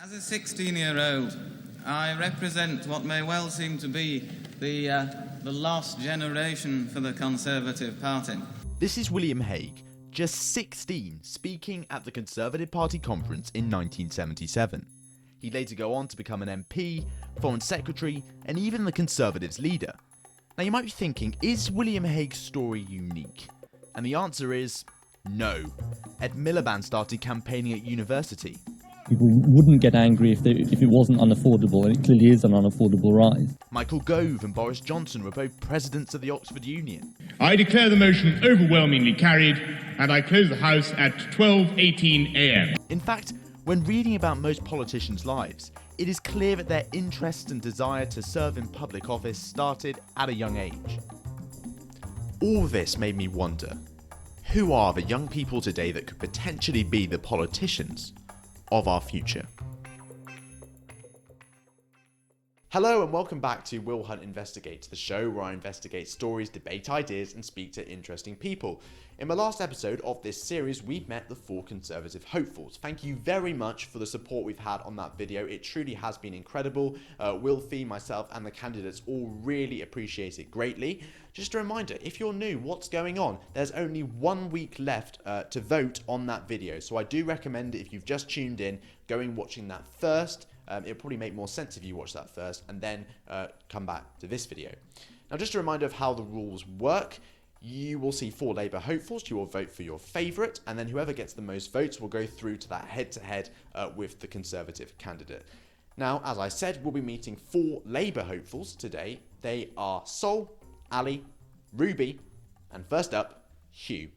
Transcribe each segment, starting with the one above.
As a 16-year-old, I represent what may well seem to be the lost generation for the Conservative Party. This is William Hague, just 16, speaking at the Conservative Party conference in 1977. He'd later go on to become an MP, Foreign Secretary, and even the Conservatives' leader. Now you might be thinking, is William Hague's story unique? And the answer is no. Ed Miliband started campaigning at university. People wouldn't get angry if it wasn't unaffordable, and it clearly is an unaffordable rise. Michael Gove and Boris Johnson were both presidents of the Oxford Union. I declare the motion overwhelmingly carried, and I close the House at 12:18 a.m. In fact, when reading about most politicians' lives, it is clear that their interest and desire to serve in public office started at a young age. All this made me wonder, who are the young people today that could potentially be the politicians of our future? Hello and welcome back to Will Hunt Investigates, the show where I investigate stories, debate ideas and speak to interesting people. In my last episode of this series, we've met the 4 Conservative hopefuls. Thank you very much for the support we've had on that video. It truly has been incredible. Wilfy, myself and the candidates all really appreciate it greatly. Just a reminder, if you're new, what's going on? There's only 1 week left to vote on that video. So I do recommend, if you've just tuned in, going watching that first. It'll probably make more sense if you watch that first and then come back to this video. Now, just a reminder of how the rules work. You will see 4 Labour hopefuls. You will vote for your favourite, and then whoever gets the most votes will go through to that head-to-head with the Conservative candidate. Now, as I said, we'll be meeting 4 Labour hopefuls today. They are Sol, Ali, Ruby, and first up, Hugh.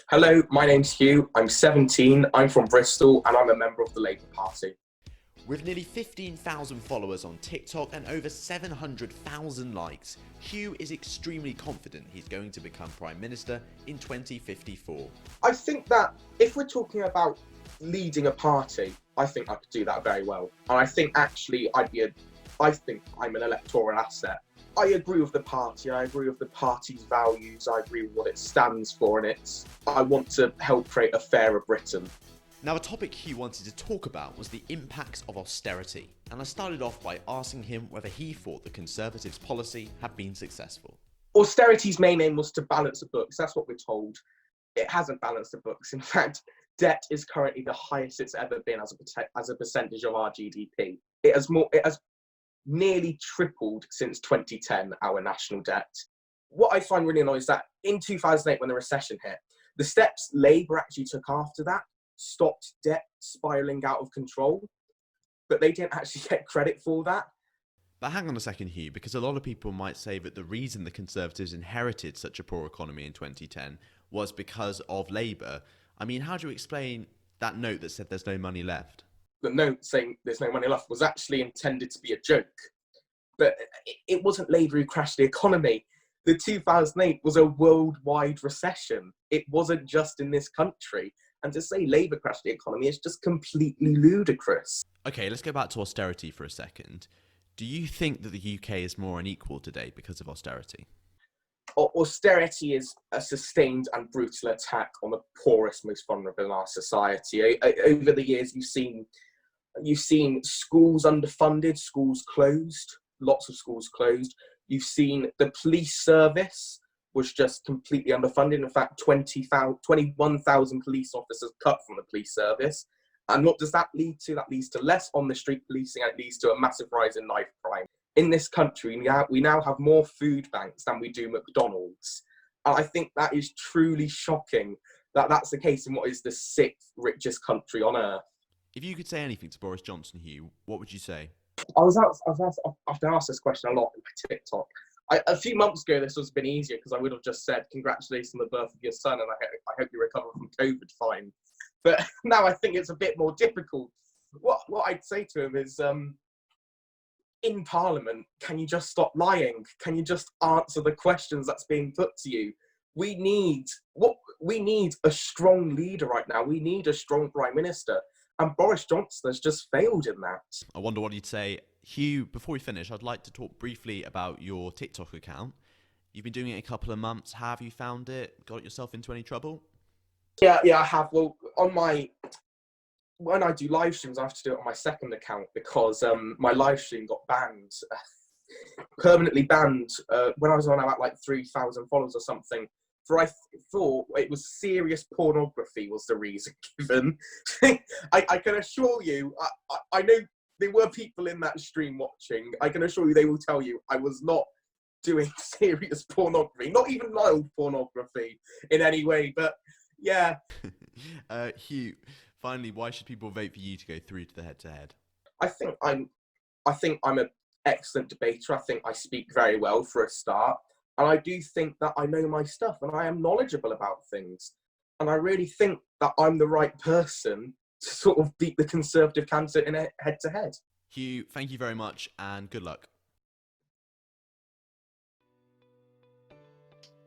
Hello, my name's Hugh, I'm 17, I'm from Bristol and I'm a member of the Labour Party. With nearly 15,000 followers on TikTok and over 700,000 likes, Hugh is extremely confident he's going to become Prime Minister in 2054. I think that if we're talking about leading a party, I think I could do that very well. And I think actually I think I'm an electoral asset. I agree with the party, I agree with the party's values, I agree with what it stands for, and I want to help create a fairer Britain. Now, a topic Hugh wanted to talk about was the impacts of austerity, and I started off by asking him whether he thought the Conservatives' policy had been successful. Austerity's main aim was to balance the books, that's what we're told. It hasn't balanced the books. In fact, debt is currently the highest it's ever been as a percentage of our GDP. It has nearly tripled since 2010, our national debt. What I find really annoying is that in 2008, when the recession hit, the steps Labour actually took after that stopped debt spiralling out of control, but they didn't actually get credit for that. But hang on a second, Hugh, because a lot of people might say that the reason the Conservatives inherited such a poor economy in 2010 was because of Labour. I mean, how do you explain that note that said there's no money left? The note saying there's no money left was actually intended to be a joke. But it wasn't Labour who crashed the economy. The 2008 was a worldwide recession. It wasn't just in this country. And to say Labour crashed the economy is just completely ludicrous. Okay, let's go back to austerity for a second. Do you think that the UK is more unequal today because of austerity? Austerity is a sustained and brutal attack on the poorest, most vulnerable in our society. Over the years, you've seen schools underfunded, schools closed, lots of schools closed. You've seen the police service was just completely underfunded. In fact, 21,000 police officers cut from the police service. And what does that lead to? That leads to less on-the-street policing, and it leads to a massive rise in knife crime. In this country, we now have more food banks than we do McDonald's. And I think that is truly shocking that that's the case in what is the 6th richest country on earth. If you could say anything to Boris Johnson, Hugh, what would you say? I've been asked this question a lot in my TikTok. A few months ago, this would have been easier because I would have just said, congratulations on the birth of your son, and I hope you recover from COVID fine. But now I think it's a bit more difficult. What I'd say to him is, in Parliament, can you just stop lying? Can you just answer the questions that's being put to you? We need a strong leader right now. We need a strong Prime Minister. And Boris Johnson has just failed in that. I wonder what you'd say. Hugh, before we finish, I'd like to talk briefly about your TikTok account. You've been doing it a couple of months. How have you found it? Got yourself into any trouble? Yeah, I have. Well, when I do live streams, I have to do it on my second account because my live stream got banned, permanently banned, when I was on about like 3,000 followers or something. For I thought it was serious pornography was the reason given. I can assure you, I know there were people in that stream watching. I can assure you they will tell you I was not doing serious pornography, not even mild pornography in any way, but yeah. Hugh, finally, why should people vote for you to go through to the head-to-head? I think I'm an excellent debater. I think I speak very well for a start. And I do think that I know my stuff and I am knowledgeable about things. And I really think that I'm the right person to sort of beat the Conservative candidate in a head-to-head. Hugh, thank you very much and good luck.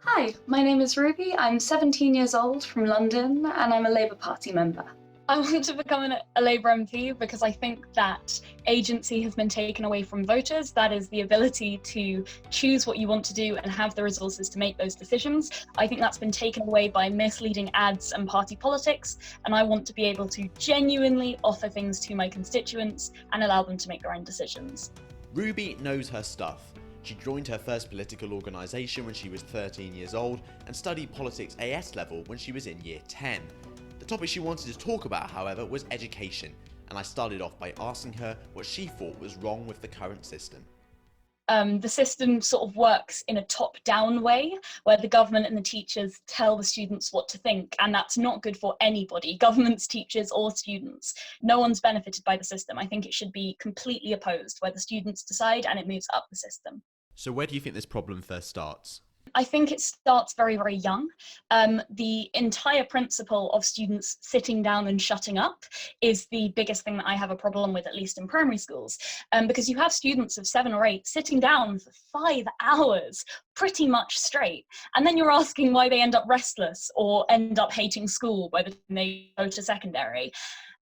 Hi, my name is Ruby. I'm 17 years old from London and I'm a Labour Party member. I want to become a Labour MP because I think that agency has been taken away from voters. That is the ability to choose what you want to do and have the resources to make those decisions. I think that's been taken away by misleading ads and party politics, and I want to be able to genuinely offer things to my constituents and allow them to make their own decisions. Ruby knows her stuff. She joined her first political organisation when she was 13 years old and studied politics AS level when she was in year 10. The topic she wanted to talk about, however, was education, and I started off by asking her what she thought was wrong with the current system. The system sort of works in a top-down way, where the government and the teachers tell the students what to think, and that's not good for anybody, governments, teachers, or students. No one's benefited by the system. I think it should be completely opposed, where the students decide and it moves up the system. So where do you think this problem first starts? I think it starts very, very young. The entire principle of students sitting down and shutting up is the biggest thing that I have a problem with, at least in primary schools, because you have students of 7 or 8 sitting down for 5 hours, pretty much straight, and then you're asking why they end up restless or end up hating school by the time they go to secondary.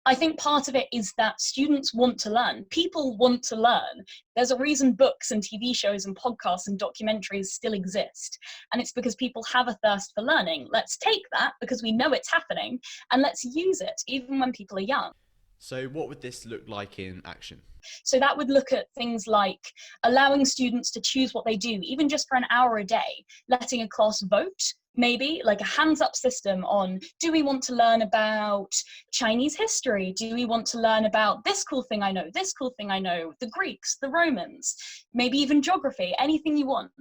I think part of it is that students want to learn. People want to learn. There's a reason books and TV shows and podcasts and documentaries still exist. And it's because people have a thirst for learning. Let's take that because we know it's happening and let's use it even when people are young. So what would this look like in action? So that would look at things like allowing students to choose what they do, even just for an hour a day, letting a class vote, maybe like a hands-up system on, do we want to learn about Chinese history? Do we want to learn about this cool thing I know, this cool thing I know, the Greeks, the Romans, maybe even geography, anything you want.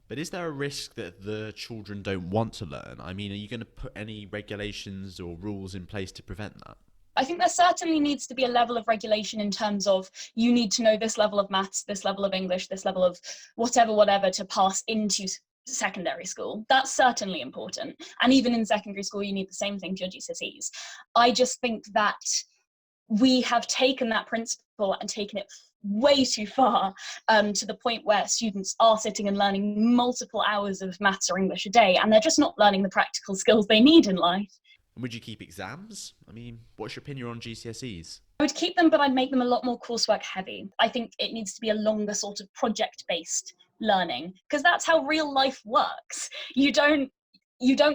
But is there a risk that the children don't want to learn? I mean, are you going to put any regulations or rules in place to prevent that? I think there certainly needs to be a level of regulation in terms of you need to know this level of maths, this level of English, this level of whatever to pass into secondary school. That's certainly important. And even in secondary school, you need the same thing for your GCSEs. I just think that we have taken that principle and taken it way too far, to the point where students are sitting and learning multiple hours of maths or English a day, and they're just not learning the practical skills they need in life. Would you keep exams? I mean, what's your opinion on GCSEs? I would keep them, but I'd make them a lot more coursework heavy. I think it needs to be a longer sort of project-based learning, because that's how real life works. You don't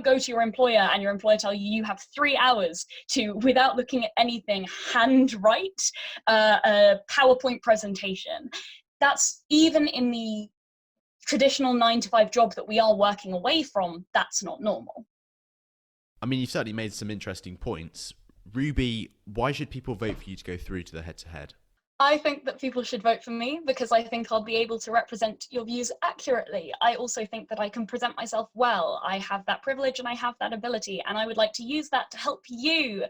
go to your employer and your employer tell you you have 3 hours to, without looking at anything, handwrite a PowerPoint presentation. That's, even in the traditional 9-to-5 job that we are working away from, that's not normal. I mean, you've certainly made some interesting points. Ruby, why should people vote for you to go through to the head-to-head? I think that people should vote for me because I think I'll be able to represent your views accurately. I also think that I can present myself well. I have that privilege and I have that ability, and I would like to use that to help you.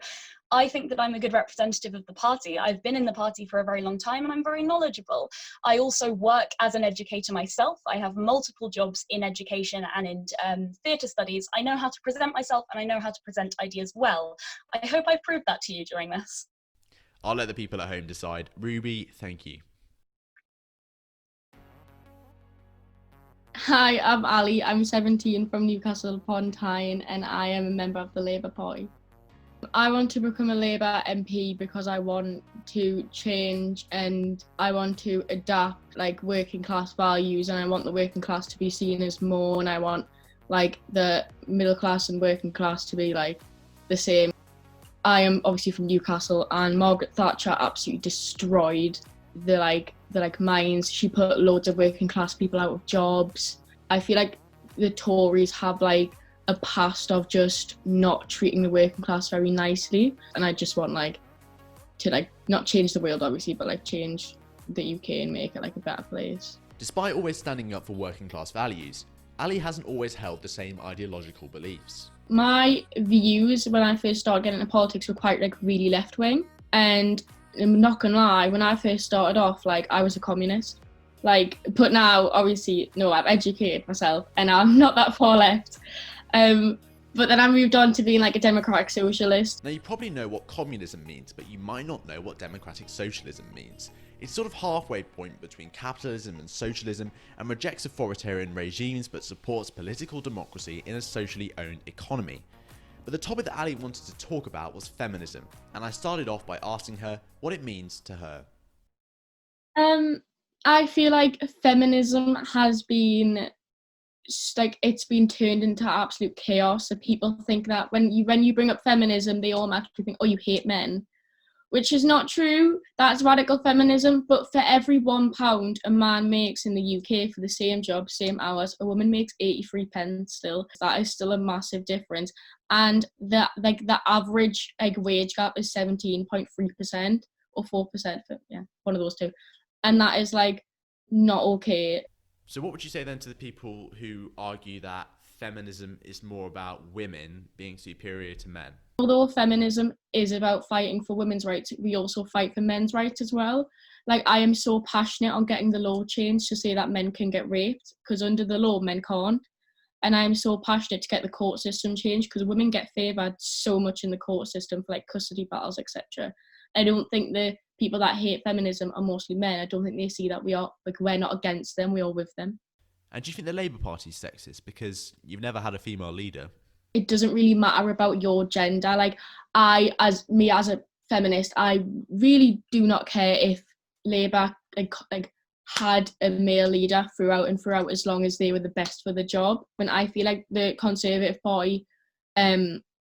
I think that I'm a good representative of the party. I've been in the party for a very long time and I'm very knowledgeable. I also work as an educator myself. I have multiple jobs in education and in theatre studies. I know how to present myself and I know how to present ideas well. I hope I've proved that to you during this. I'll let the people at home decide. Ruby, thank you. Hi, I'm Ali. I'm 17 from Newcastle upon Tyne and I am a member of the Labour Party. I want to become a Labour MP because I want to change and I want to adapt like working class values, and I want the working class to be seen as more, and I want like the middle class and working class to be like the same. I am obviously from Newcastle, and Margaret Thatcher absolutely destroyed the mines. She put loads of working class people out of jobs. I feel like the Tories have like a past of just not treating the working class very nicely, and I just want to not change the world obviously, but change the UK and make it a better place. Despite always standing up for working class values, Ali hasn't always held the same ideological beliefs. My views when I first started getting into politics were quite really left wing, and I'm not gonna lie, when I first started off, I was a communist. But now obviously no, I've educated myself and I'm not that far left. But then I moved on to being a democratic socialist. Now you probably know what communism means, but you might not know what democratic socialism means. It's sort of halfway point between capitalism and socialism, and rejects authoritarian regimes but supports political democracy in a socially owned economy. But the topic that Ali wanted to talk about was feminism, and I started off by asking her what it means to her. I feel like feminism has been it's been turned into absolute chaos. So people think that when you bring up feminism, they automatically think, oh, you hate men, which is not true. That's radical feminism. But for every £1 a man makes in the UK for the same job, same hours, a woman makes 83 pence still. That is still a massive difference. And the average wage gap is 17.3% or 4%, one of those two. And that is not okay. So what would you say then to the people who argue that feminism is more about women being superior to men? Although feminism is about fighting for women's rights, we also fight for men's rights as well. I am so passionate on getting the law changed to say that men can get raped, because under the law men can't. And I am so passionate to get the court system changed, because women get favoured so much in the court system for custody battles, etc. I don't think the people that hate feminism are mostly men. I don't think they see that we're not against them, we are with them. And do you think the Labour Party is sexist because you've never had a female leader? It doesn't really matter about your gender. As a feminist, I really do not care if Labour had a male leader throughout and throughout, as long as they were the best for the job. And I feel like the Conservative Party,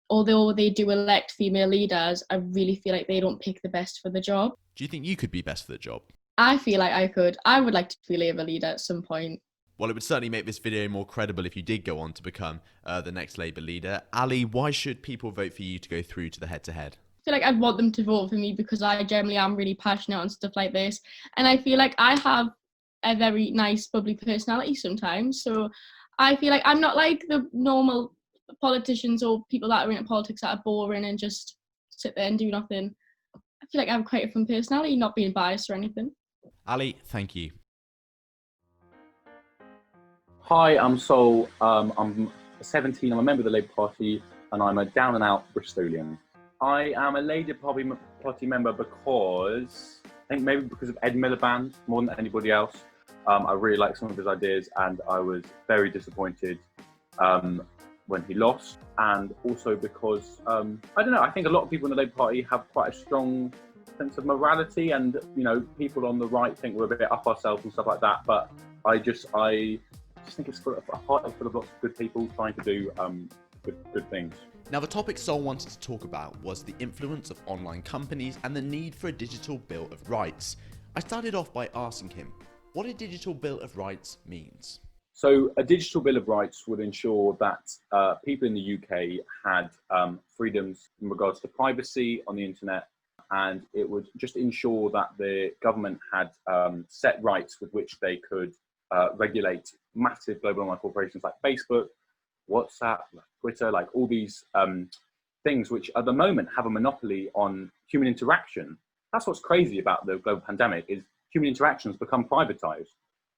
although they do elect female leaders, I really feel like they don't pick the best for the job. Do you think you could be best for the job? I feel like I could. I would like to be Labour leader at some point. Well, it would certainly make this video more credible if you did go on to become the next Labour leader. Ali, why should people vote for you to go through to the head-to-head? I feel like I'd want them to vote for me because I generally am really passionate on stuff like this. And I feel like I have a very nice, bubbly personality sometimes. So I feel like I'm not like the normal politicians or people that are into politics that are boring and just sit there and do nothing. I feel like I have quite a fun personality, not being biased or anything. Ali, thank you. Hi, I'm Sol. I'm 17, I'm a member of the Labour Party, and I'm a down and out Bristolian. I am a Labour Party member because, I think maybe because of Ed Miliband more than anybody else. I really like some of his ideas, and I was very disappointed when he lost. And also because, I don't know, I think a lot of people in the Labour Party have quite a strong sense of morality, and, people on the right think we're a bit up ourselves and stuff like that. But I just think it's a party full of lots of good people trying to do good things. Now, the topic Sol wanted to talk about was the influence of online companies and the need for a digital bill of rights. I started off by asking him what a digital bill of rights means. So a digital bill of rights would ensure that people in the UK had freedoms in regards to privacy on the internet, and it would just ensure that the government had set rights with which they could regulate massive global online corporations like Facebook, WhatsApp, Twitter, all these things which at the moment have a monopoly on human interaction. That's what's crazy about the global pandemic, is human interaction has become privatized.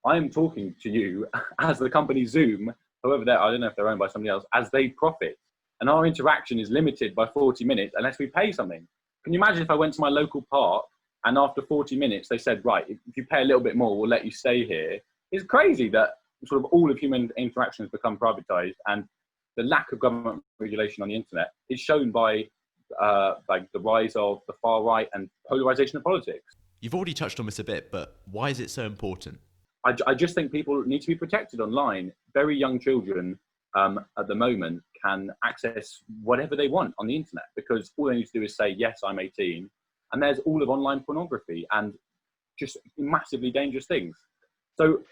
I am talking to you as the company Zoom, however, I don't know if they're owned by somebody else, as they profit. And our interaction is limited by 40 minutes unless we pay something. Can you imagine if I went to my local park and after 40 minutes they said, right, if you pay a little bit more, we'll let you stay here? It's crazy that sort of all of human interaction has become privatized, and the lack of government regulation on the internet is shown by the rise of the far right and polarization of politics. You've already touched on this a bit, but why is it so important? I just think people need to be protected online. Very young children at the moment can access whatever they want on the internet, because all they need to do is say, yes, I'm 18, and there's all of online pornography and just massively dangerous things. So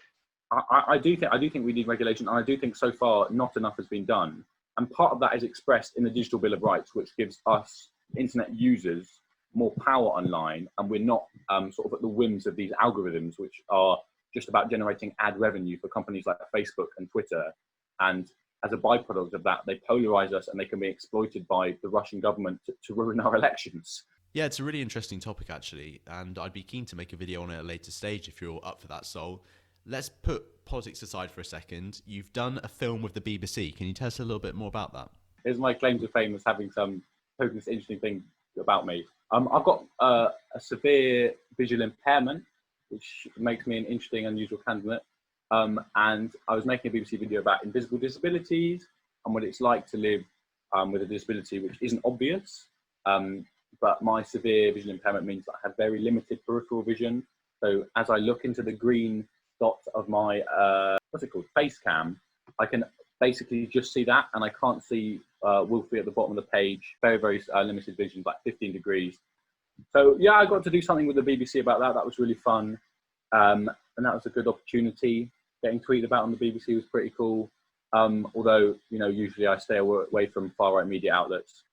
I do think we need regulation, and I do think so far not enough has been done. And part of that is expressed in the Digital Bill of Rights, which gives us internet users more power online, and we're not sort of at the whims of these algorithms, which are just about generating ad revenue for companies like Facebook and Twitter. And as a byproduct of that, they polarize us, and they can be exploited by the Russian government to ruin our elections. Yeah, it's a really interesting topic, actually, and I'd be keen to make a video on it at a later stage if you're up for that, Sol. Let's put politics aside for a second. You've done a film with the BBC. Can you tell us a little bit more about that? Here's my claim to fame as having some interesting thing about me. I've got a severe visual impairment, which makes me an interesting, unusual candidate. And I was making a BBC video about invisible disabilities and what it's like to live with a disability which isn't obvious. But my severe visual impairment means that I have very limited peripheral vision. So as I look into the green dot of my, face cam, I can basically just see that, and I can't see Wilfy at the bottom of the page. Very, very limited vision, like 15 degrees. So yeah, I got to do something with the BBC about that. That was really fun. And that was a good opportunity. Getting tweeted about on the BBC was pretty cool. Although, usually I stay away from far-right media outlets.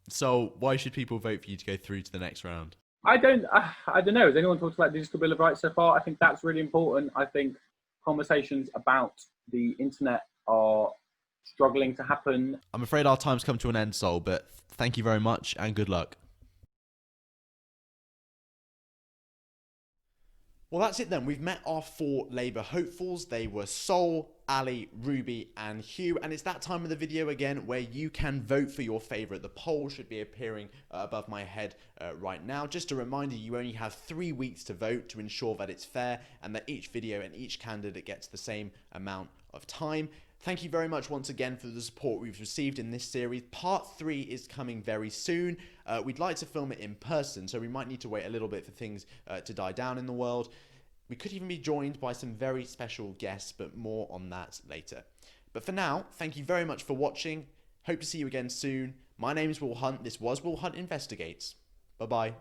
So why should people vote for you to go through to the next round? I don't know. Has anyone talked about Digital Bill of Rights so far? I think that's really important. I think conversations about the internet are struggling to happen. I'm afraid our time's come to an end, Sol, but thank you very much and good luck. Well, that's it then. We've met our 4 Labour hopefuls. They were Sol, Ali, Ruby and Hugh. And it's that time of the video again where you can vote for your favourite. The poll should be appearing above my head right now. Just a reminder, you only have 3 weeks to vote to ensure that it's fair and that each video and each candidate gets the same amount of time. Thank you very much once again for the support we've received in this series. Part 3 is coming very soon. We'd like to film it in person, so we might need to wait a little bit for things to die down in the world. We could even be joined by some very special guests, but more on that later. But for now, thank you very much for watching. Hope to see you again soon. My name is Will Hunt. This was Will Hunt Investigates. Bye-bye.